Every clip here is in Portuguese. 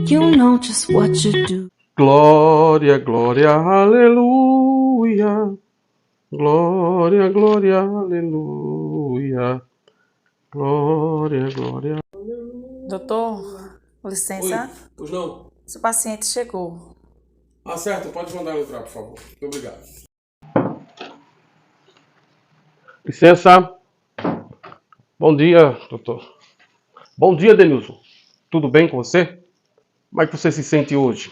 You know just what you do. Glória, glória, aleluia. Glória, glória, aleluia. Glória, glória. Doutor, licença. Oi, pois não? Seu paciente chegou. Ah, certo, pode mandar entrar, por favor. Muito obrigado. Licença. Bom dia, doutor. Bom dia, Denilson. Tudo bem com você? Como é que você se sente hoje?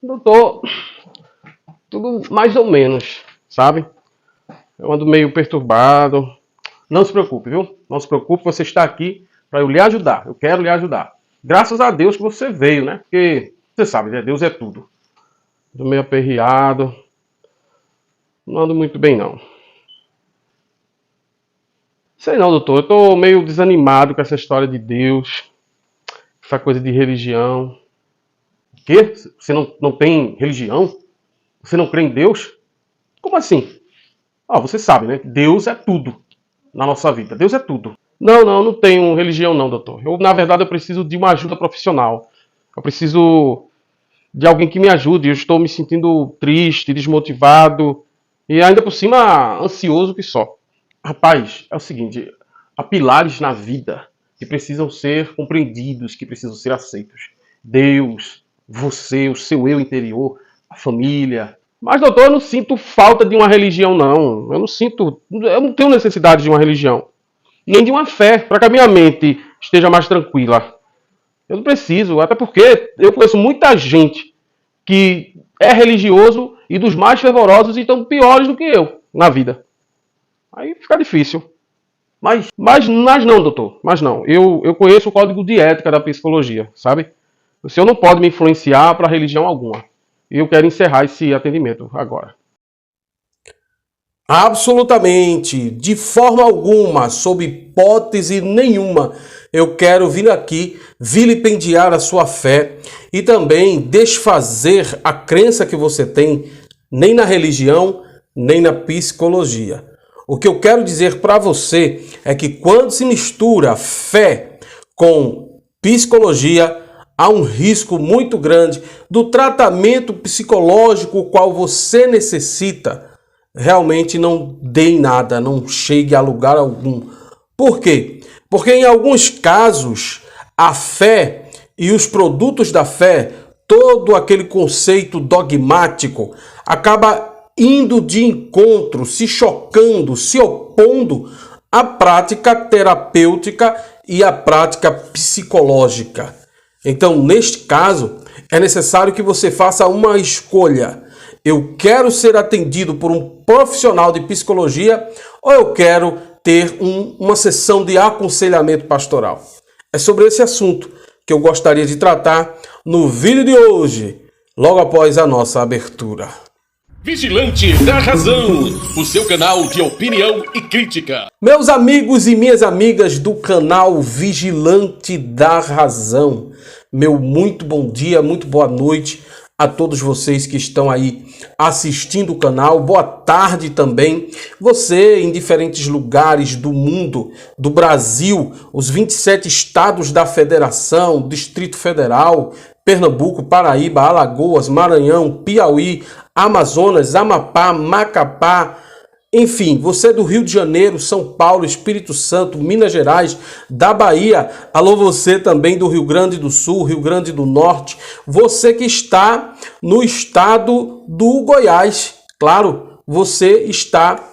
Doutor, tudo mais ou menos, sabe? Eu ando meio perturbado. Não se preocupe, viu? Não se preocupe, você está aqui para eu lhe ajudar. Eu quero lhe ajudar. Graças a Deus que você veio, né? Porque você sabe, né? Deus é tudo. Ando meio aperreado. Não ando muito bem, não. Sei não, doutor. Eu tô meio desanimado com essa história de Deus. Essa coisa de religião. O quê? Você não tem religião? Você não crê em Deus? Como assim? Você sabe, né? Deus é tudo na nossa vida. Deus é tudo. Não tenho religião não, doutor. Na verdade, eu preciso de uma ajuda profissional. Eu preciso de alguém que me ajude. Eu estou me sentindo triste, desmotivado e ainda por cima ansioso que só. Rapaz, é o seguinte, há pilares na vida que precisam ser compreendidos, que precisam ser aceitos. Deus, você, o seu eu interior, a família. Mas, doutor, eu não sinto falta de uma religião, não. Eu não tenho necessidade de uma religião. Nem de uma fé, para que a minha mente esteja mais tranquila. Eu não preciso, até porque eu conheço muita gente que é religioso e dos mais fervorosos e estão piores do que eu na vida. Aí fica difícil. Mas não, doutor. Mas não. Eu conheço o código de ética da psicologia, sabe? O senhor não pode me influenciar para religião alguma. E eu quero encerrar esse atendimento agora. Absolutamente, de forma alguma, sob hipótese nenhuma, eu quero vir aqui vilipendiar a sua fé e também desfazer a crença que você tem nem na religião, nem na psicologia. O que eu quero dizer para você é que quando se mistura fé com psicologia, há um risco muito grande do tratamento psicológico o qual você necessita realmente não dê em nada, não chegue a lugar algum. Por quê? Porque em alguns casos a fé e os produtos da fé, todo aquele conceito dogmático acaba indo de encontro, se chocando, se opondo à prática terapêutica e à prática psicológica. Então, neste caso, é necessário que você faça uma escolha. Eu quero ser atendido por um profissional de psicologia ou eu quero ter uma sessão de aconselhamento pastoral? É sobre esse assunto que eu gostaria de tratar no vídeo de hoje, logo após a nossa abertura. Vigilante da Razão, o seu canal de opinião e crítica. Meus amigos e minhas amigas do canal Vigilante da Razão, meu muito bom dia, muito boa noite a todos vocês que estão aí assistindo o canal. Boa tarde também. Você em diferentes lugares do mundo, do Brasil, os 27 estados da Federação, Distrito Federal, Pernambuco, Paraíba, Alagoas, Maranhão, Piauí, Amazonas, Amapá, Macapá, enfim, você do Rio de Janeiro, São Paulo, Espírito Santo, Minas Gerais, da Bahia, alô você também do Rio Grande do Sul, Rio Grande do Norte, você que está no estado do Goiás, claro, você está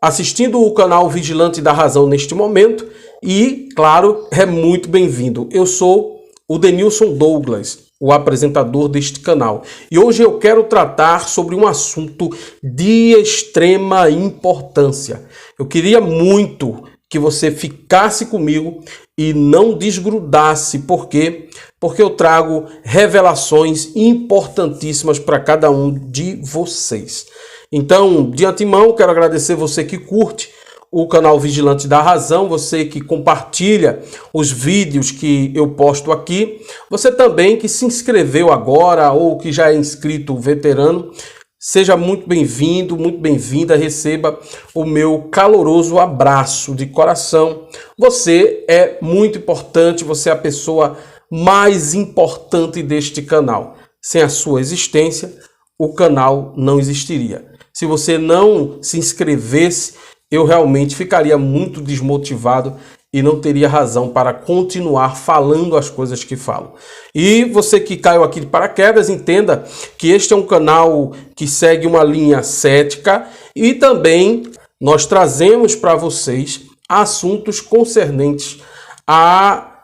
assistindo o canal Vigilante da Razão neste momento e, claro, é muito bem-vindo. Eu sou o Denilson Douglas, o apresentador deste canal. E hoje eu quero tratar sobre um assunto de extrema importância. Eu queria muito que você ficasse comigo e não desgrudasse. Por quê? Porque eu trago revelações importantíssimas para cada um de vocês. Então, de antemão, quero agradecer você que curte o canal Vigilante da Razão, você que compartilha os vídeos que eu posto aqui, você também que se inscreveu agora ou que já é inscrito veterano, seja muito bem-vindo, muito bem-vinda, receba o meu caloroso abraço de coração. Você é muito importante, você é a pessoa mais importante deste canal. Sem a sua existência, o canal não existiria. Se você não se inscrevesse, eu realmente ficaria muito desmotivado e não teria razão para continuar falando as coisas que falo. E você que caiu aqui de paraquedas, entenda que este é um canal que segue uma linha cética e também nós trazemos para vocês assuntos concernentes a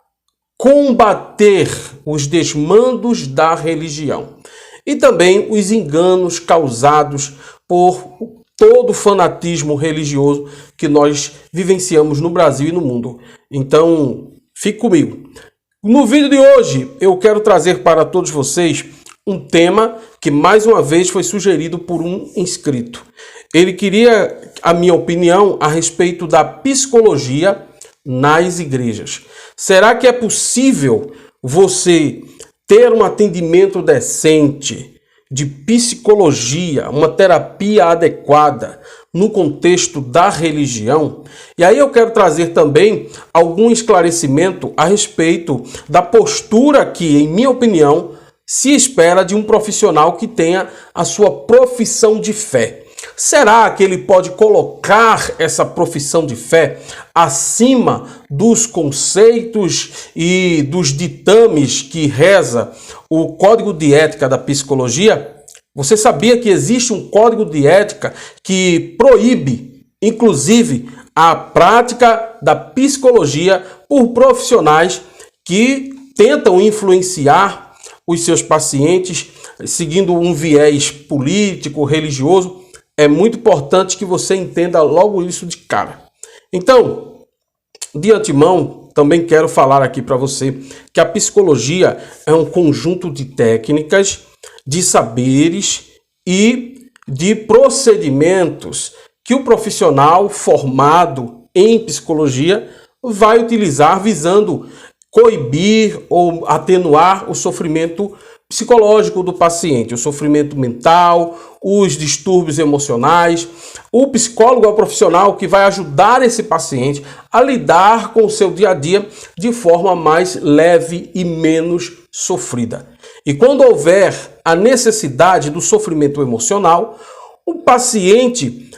combater os desmandos da religião e também os enganos causados por todo o fanatismo religioso que nós vivenciamos no Brasil e no mundo. Então, fique comigo. No vídeo de hoje, eu quero trazer para todos vocês um tema que mais uma vez foi sugerido por um inscrito. Ele queria a minha opinião a respeito da psicologia nas igrejas. Será que é possível você ter um atendimento decente de psicologia, uma terapia adequada no contexto da religião? E aí eu quero trazer também algum esclarecimento a respeito da postura que, em minha opinião, se espera de um profissional que tenha a sua profissão de fé. Será que ele pode colocar essa profissão de fé acima dos conceitos e dos ditames que reza o Código de Ética da Psicologia? Você sabia que existe um Código de Ética que proíbe, inclusive, a prática da psicologia por profissionais que tentam influenciar os seus pacientes seguindo um viés político, religioso? É muito importante que você entenda logo isso de cara. Então, de antemão, também quero falar aqui para você que a psicologia é um conjunto de técnicas, de saberes e de procedimentos que o profissional formado em psicologia vai utilizar visando coibir ou atenuar o sofrimento psicológico do paciente, o sofrimento mental, os distúrbios emocionais. O psicólogo é o profissional que vai ajudar esse paciente a lidar com o seu dia a dia de forma mais leve e menos sofrida. E quando houver a necessidade do sofrimento emocional, o paciente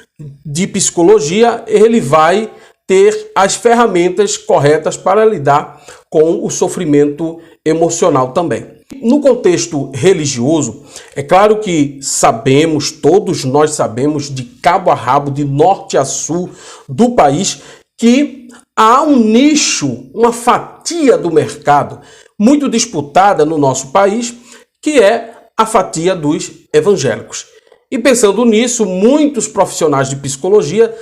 de psicologia, ele vai ter as ferramentas corretas para lidar com o sofrimento emocional também. No contexto religioso, é claro que sabemos, todos nós sabemos, de cabo a rabo, de norte a sul do país, que há um nicho, uma fatia do mercado muito disputada no nosso país, que é a fatia dos evangélicos. E pensando nisso, muitos profissionais de psicologia,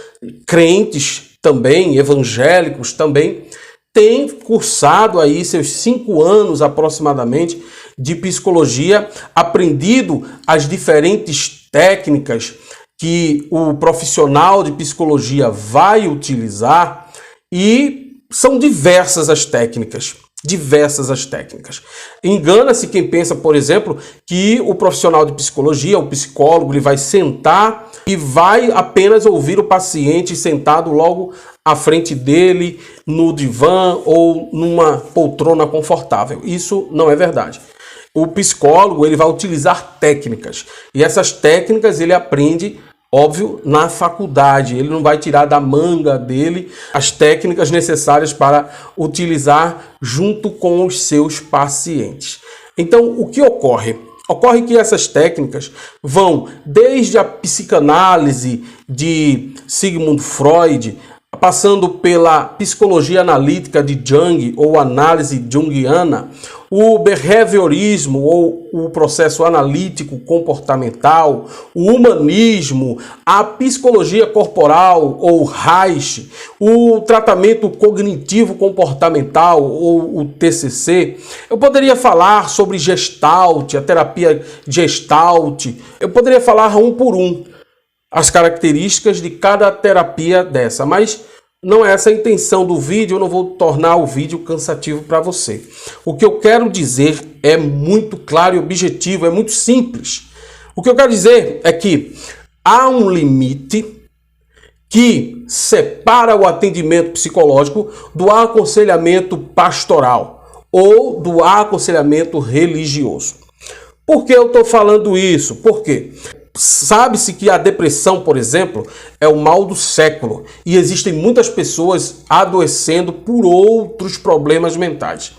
crentes também, evangélicos também, têm cursado aí seus 5 anos aproximadamente de psicologia, aprendido as diferentes técnicas que o profissional de psicologia vai utilizar, e são diversas as técnicas. Engana-se quem pensa, por exemplo, que o profissional de psicologia, o psicólogo, ele vai sentar e vai apenas ouvir o paciente sentado logo à frente dele, no divã ou numa poltrona confortável. Isso não é verdade. O psicólogo, ele vai utilizar técnicas, e essas técnicas ele aprende, óbvio, na faculdade. Ele não vai tirar da manga dele as técnicas necessárias para utilizar junto com os seus pacientes. Então, o que ocorre? Ocorre que essas técnicas vão desde a psicanálise de Sigmund Freud, passando pela psicologia analítica de Jung ou análise junguiana, o behaviorismo ou o processo analítico comportamental, o humanismo, a psicologia corporal ou Reich, o tratamento cognitivo comportamental ou o TCC. Eu poderia falar sobre Gestalt, a terapia Gestalt. Eu poderia falar um por um as características de cada terapia dessa, mas não é essa a intenção do vídeo. Eu não vou tornar o vídeo cansativo para você. O que eu quero dizer é muito claro e objetivo, é muito simples. O que eu quero dizer é que há um limite que separa o atendimento psicológico do aconselhamento pastoral ou do aconselhamento religioso. Por que eu estou falando isso? Porque sabe-se que a depressão, por exemplo, é o mal do século e existem muitas pessoas adoecendo por outros problemas mentais.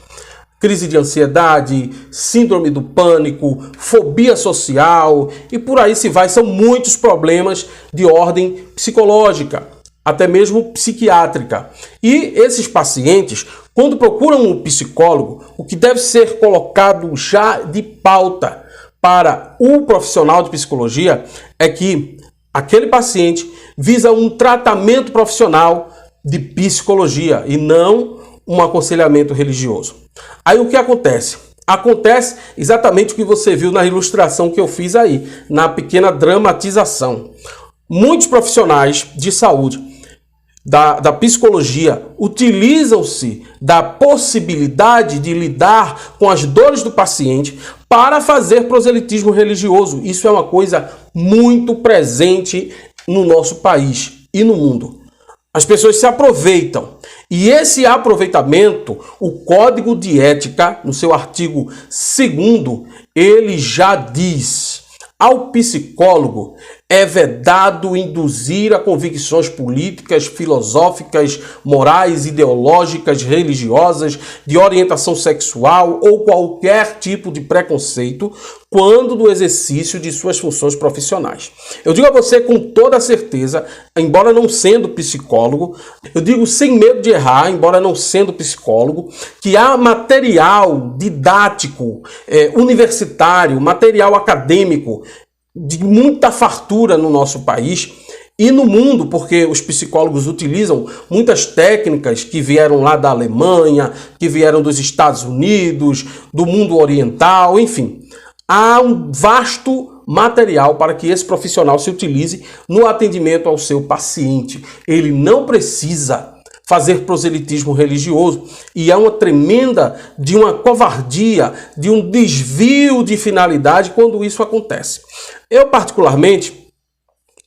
Crise de ansiedade, síndrome do pânico, fobia social e por aí se vai. São muitos problemas de ordem psicológica, até mesmo psiquiátrica. E esses pacientes, quando procuram um psicólogo, o que deve ser colocado já de pauta para o profissional de psicologia é que aquele paciente visa um tratamento profissional de psicologia e não um aconselhamento religioso. Aí o que acontece? Acontece exatamente o que você viu na ilustração que eu fiz aí, na pequena dramatização. Muitos profissionais de saúde da psicologia utilizam-se da possibilidade de lidar com as dores do paciente para fazer proselitismo religioso. Isso é uma coisa muito presente no nosso país e no mundo. As pessoas se aproveitam. E esse aproveitamento, o Código de Ética, no seu artigo 2º, ele já diz: ao psicólogo é vedado induzir a convicções políticas, filosóficas, morais, ideológicas, religiosas, de orientação sexual ou qualquer tipo de preconceito quando do exercício de suas funções profissionais. Eu digo a você com toda certeza, embora não sendo psicólogo, eu digo sem medo de errar, embora não sendo psicólogo, que há material didático, universitário, material acadêmico, de muita fartura no nosso país e no mundo, porque os psicólogos utilizam muitas técnicas que vieram lá da Alemanha, que vieram dos Estados Unidos, do mundo oriental, enfim. Há um vasto material para que esse profissional se utilize no atendimento ao seu paciente. Ele não precisa fazer proselitismo religioso e é uma tremenda de uma covardia, de um desvio de finalidade quando isso acontece. Eu, particularmente,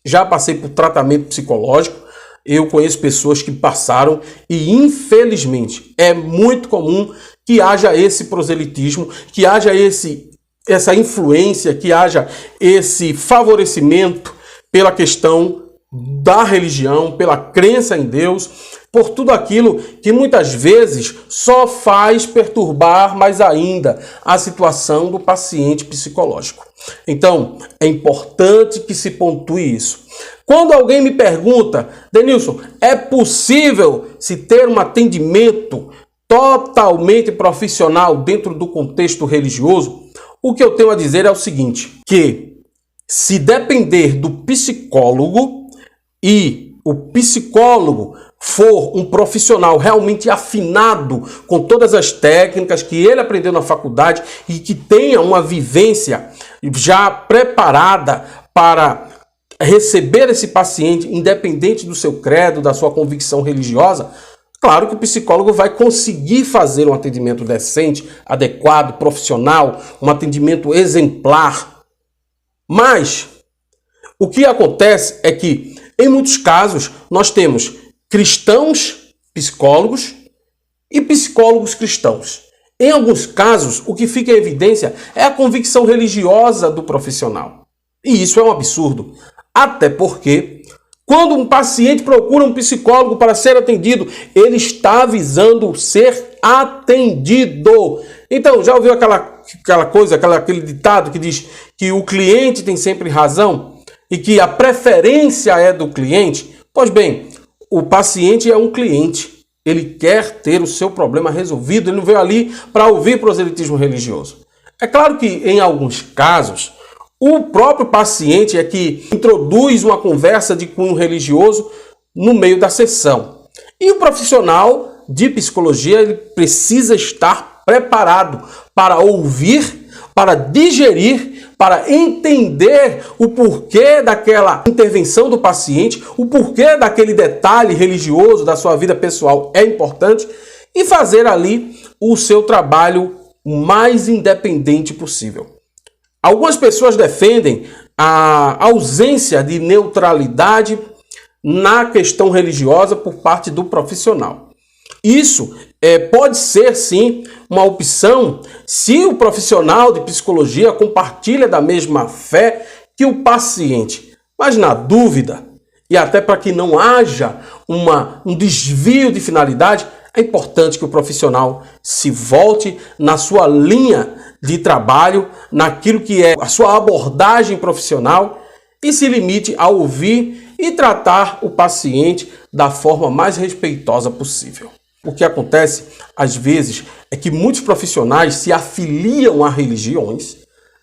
já passei por tratamento psicológico, eu conheço pessoas que passaram e, infelizmente, é muito comum que haja esse proselitismo, que haja essa influência, que haja esse favorecimento pela questão da religião, pela crença em Deus, por tudo aquilo que muitas vezes só faz perturbar mais ainda a situação do paciente psicológico. Então, é importante que se pontue isso. Quando alguém me pergunta: Denilson, é possível se ter um atendimento totalmente profissional dentro do contexto religioso? O que eu tenho a dizer é o seguinte, que se depender do psicólogo e o psicólogo for um profissional realmente afinado com todas as técnicas que ele aprendeu na faculdade e que tenha uma vivência já preparada para receber esse paciente, independente do seu credo, da sua convicção religiosa, claro que o psicólogo vai conseguir fazer um atendimento decente, adequado, profissional, um atendimento exemplar. Mas o que acontece é que, em muitos casos, nós temos cristãos psicólogos e psicólogos cristãos. Em alguns casos, o que fica em evidência é a convicção religiosa do profissional. E isso é um absurdo. Até porque, quando um paciente procura um psicólogo para ser atendido, ele está visando ser atendido. Então, já ouviu aquela coisa, aquele ditado que diz que o cliente tem sempre razão e que a preferência é do cliente? Pois bem, o paciente é um cliente. Ele quer ter o seu problema resolvido. Ele não veio ali para ouvir proselitismo religioso. É claro que, em alguns casos, o próprio paciente é que introduz uma conversa de cunho religioso no meio da sessão. E o profissional de psicologia ele precisa estar preparado para ouvir, para digerir, para entender o porquê daquela intervenção do paciente, o porquê daquele detalhe religioso da sua vida pessoal é importante e fazer ali o seu trabalho o mais independente possível. Algumas pessoas defendem a ausência de neutralidade na questão religiosa por parte do profissional. Isso pode ser, sim, uma opção se o profissional de psicologia compartilha da mesma fé que o paciente. Mas na dúvida, e até para que não haja um desvio de finalidade, é importante que o profissional se volte na sua linha de trabalho, naquilo que é a sua abordagem profissional e se limite a ouvir e tratar o paciente da forma mais respeitosa possível. O que acontece, às vezes, é que muitos profissionais se afiliam a religiões,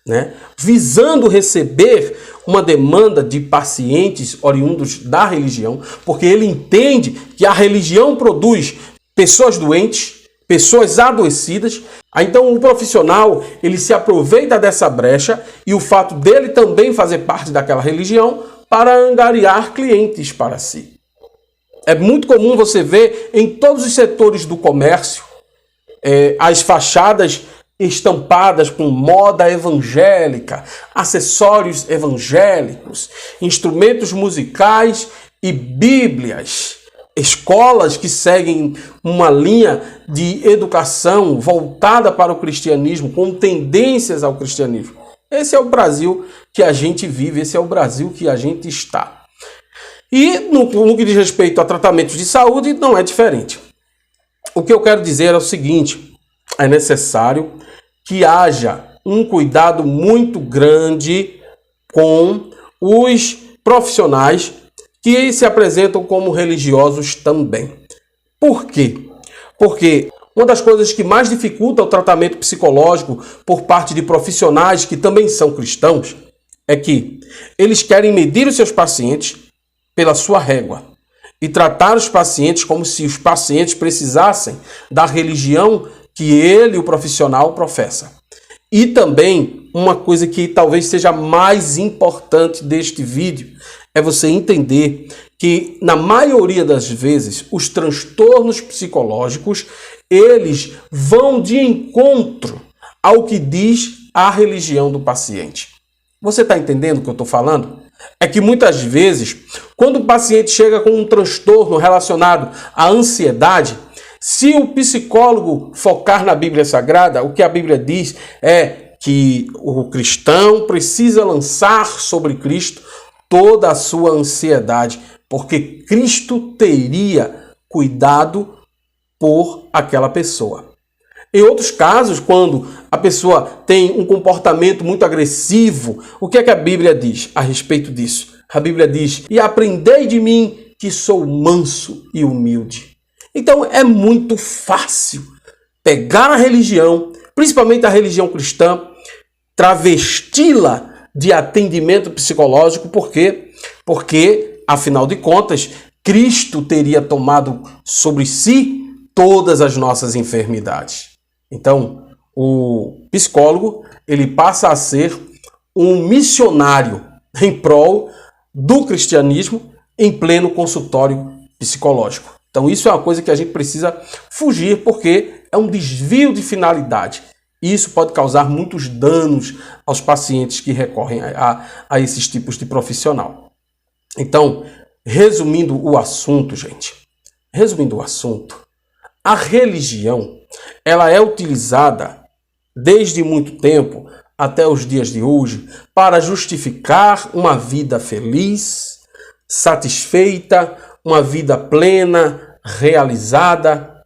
né, visando receber uma demanda de pacientes oriundos da religião, porque ele entende que a religião produz pessoas doentes, pessoas adoecidas. Então o profissional, ele se aproveita dessa brecha e o fato dele também fazer parte daquela religião para angariar clientes para si. É muito comum você ver em todos os setores do comércio as fachadas estampadas com moda evangélica, acessórios evangélicos, instrumentos musicais e bíblias, escolas que seguem uma linha de educação voltada para o cristianismo, com tendências ao cristianismo. Esse é o Brasil que a gente vive, esse é o Brasil que a gente está. E no que diz respeito a tratamentos de saúde, não é diferente. O que eu quero dizer é o seguinte: é necessário que haja um cuidado muito grande com os profissionais que se apresentam como religiosos também. Por quê? Porque uma das coisas que mais dificulta o tratamento psicológico por parte de profissionais que também são cristãos é que eles querem medir os seus pacientes pela sua régua e tratar os pacientes como se os pacientes precisassem da religião que ele, o profissional, professa. E também, uma coisa que talvez seja mais importante deste vídeo, é você entender que, na maioria das vezes, os transtornos psicológicos, eles vão de encontro ao que diz a religião do paciente. Você está entendendo o que eu estou falando? É que muitas vezes, quando o paciente chega com um transtorno relacionado à ansiedade, se o psicólogo focar na Bíblia Sagrada, o que a Bíblia diz é que o cristão precisa lançar sobre Cristo toda a sua ansiedade, porque Cristo teria cuidado por aquela pessoa. Em outros casos, quando a pessoa tem um comportamento muito agressivo, o que é que a Bíblia diz a respeito disso? A Bíblia diz: e aprendei de mim que sou manso e humilde. Então é muito fácil pegar a religião, principalmente a religião cristã, travesti-la de atendimento psicológico. Por quê? Porque, afinal de contas, Cristo teria tomado sobre si todas as nossas enfermidades. Então, o psicólogo, ele passa a ser um missionário em prol do cristianismo em pleno consultório psicológico. Então isso é uma coisa que a gente precisa fugir, porque é um desvio de finalidade. E isso pode causar muitos danos aos pacientes que recorrem a esses tipos de profissional. Então, resumindo o assunto, gente, a religião, ela é utilizada desde muito tempo até os dias de hoje para justificar uma vida feliz, satisfeita, uma vida plena, realizada.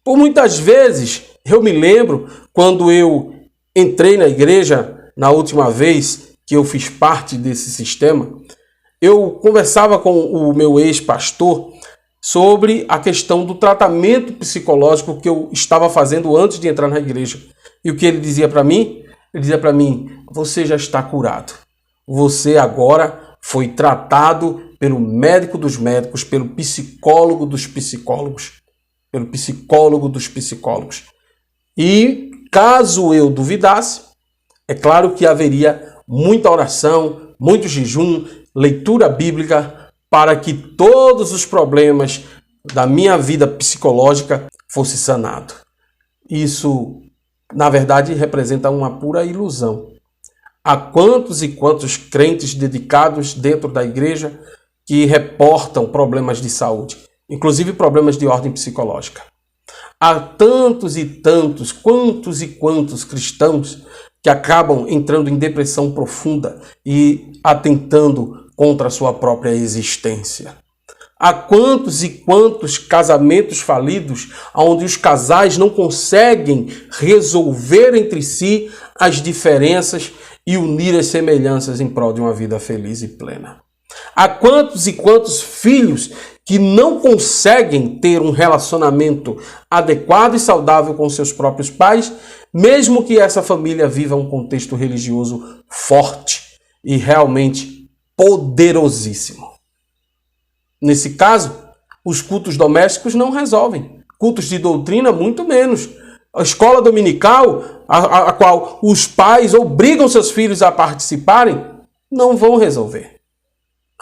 Por muitas vezes, eu me lembro quando eu entrei na igreja, na última vez que eu fiz parte desse sistema, eu conversava com o meu ex-pastor sobre a questão do tratamento psicológico que eu estava fazendo antes de entrar na igreja. E o que ele dizia para mim? Ele dizia para mim: você já está curado. Você agora foi tratado pelo médico dos médicos, pelo psicólogo dos psicólogos. E caso eu duvidasse, é claro que haveria muita oração, muito jejum, leitura bíblica, para que todos os problemas da minha vida psicológica fossem sanados. Isso, na verdade, representa uma pura ilusão. Há quantos e quantos crentes dedicados dentro da igreja que reportam problemas de saúde. inclusive problemas de ordem psicológica. Há tantos e tantos, quantos e quantos cristãos que acabam entrando em depressão profunda e atentando contra a sua própria existência. Há quantos e quantos casamentos falidos, onde os casais não conseguem resolver entre si as diferenças e unir as semelhanças em prol de uma vida feliz e plena. Há quantos e quantos filhos que não conseguem ter um relacionamento adequado e saudável com seus próprios pais, mesmo que essa família viva um contexto religioso forte e realmente poderosíssimo. Nesse caso, os cultos domésticos não resolvem. Cultos de doutrina, muito menos. A escola dominical, a qual os pais obrigam seus filhos a participarem, não vão resolver.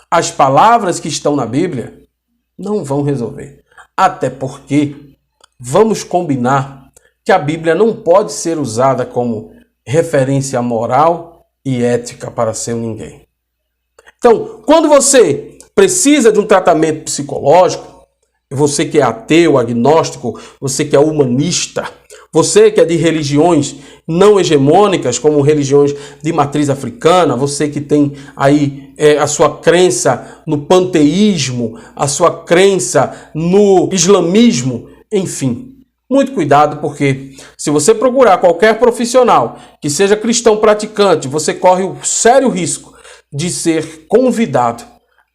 As palavras que estão na Bíblia não vão resolver. Até porque, vamos combinar que a Bíblia não pode ser usada como referência moral e ética para ser ninguém. Então, quando você precisa de um tratamento psicológico, você que é ateu, agnóstico, você que é humanista, você que é de religiões não hegemônicas, como religiões de matriz africana, você que tem aí a sua crença no panteísmo, a sua crença no islamismo, enfim, muito cuidado, porque se você procurar qualquer profissional que seja cristão praticante, você corre o sério risco de ser convidado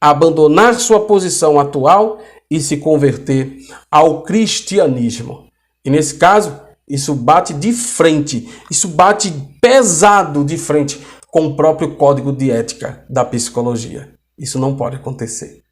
a abandonar sua posição atual e se converter ao cristianismo. E nesse caso, isso bate de frente, isso bate pesado de frente com o próprio código de ética da psicologia. Isso não pode acontecer,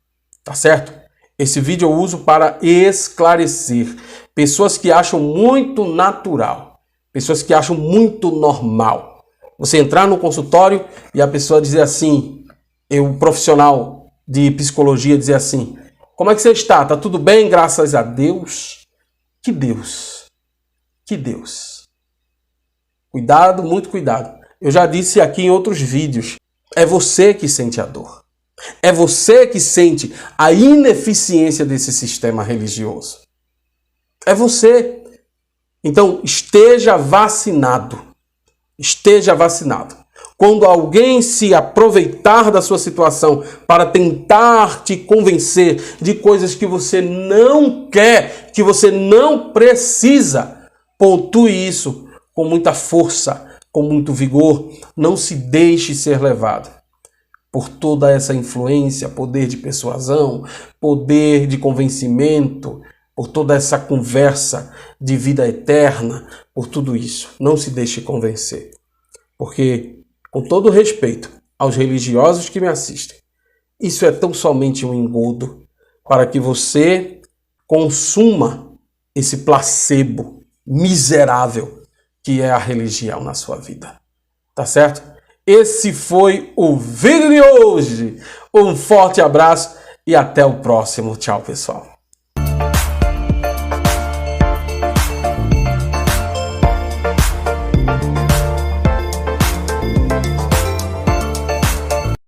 tá certo? Esse vídeo eu uso para esclarecer pessoas que acham muito natural, pessoas que acham muito normal. Você entrar no consultório e a pessoa dizer assim, o profissional de psicologia dizer assim, como é que você está? Tá tudo bem? Graças a Deus. Que Deus. Que Deus. Cuidado, muito cuidado. Eu já disse aqui em outros vídeos, é você que sente a dor. É você que sente a ineficiência desse sistema religioso. É você. Então, esteja vacinado. Esteja vacinado. Quando alguém se aproveitar da sua situação para tentar te convencer de coisas que você não quer, que você não precisa, pontue isso com muita força, com muito vigor. Não se deixe ser levado por toda essa influência, poder de persuasão, poder de convencimento, por toda essa conversa de vida eterna, por tudo isso. Não se deixe convencer. Porque, com todo respeito aos religiosos que me assistem, isso é tão somente um engodo para que você consuma esse placebo miserável que é a religião na sua vida. Tá certo? Esse foi o vídeo de hoje. Um forte abraço e até o próximo. Tchau, pessoal.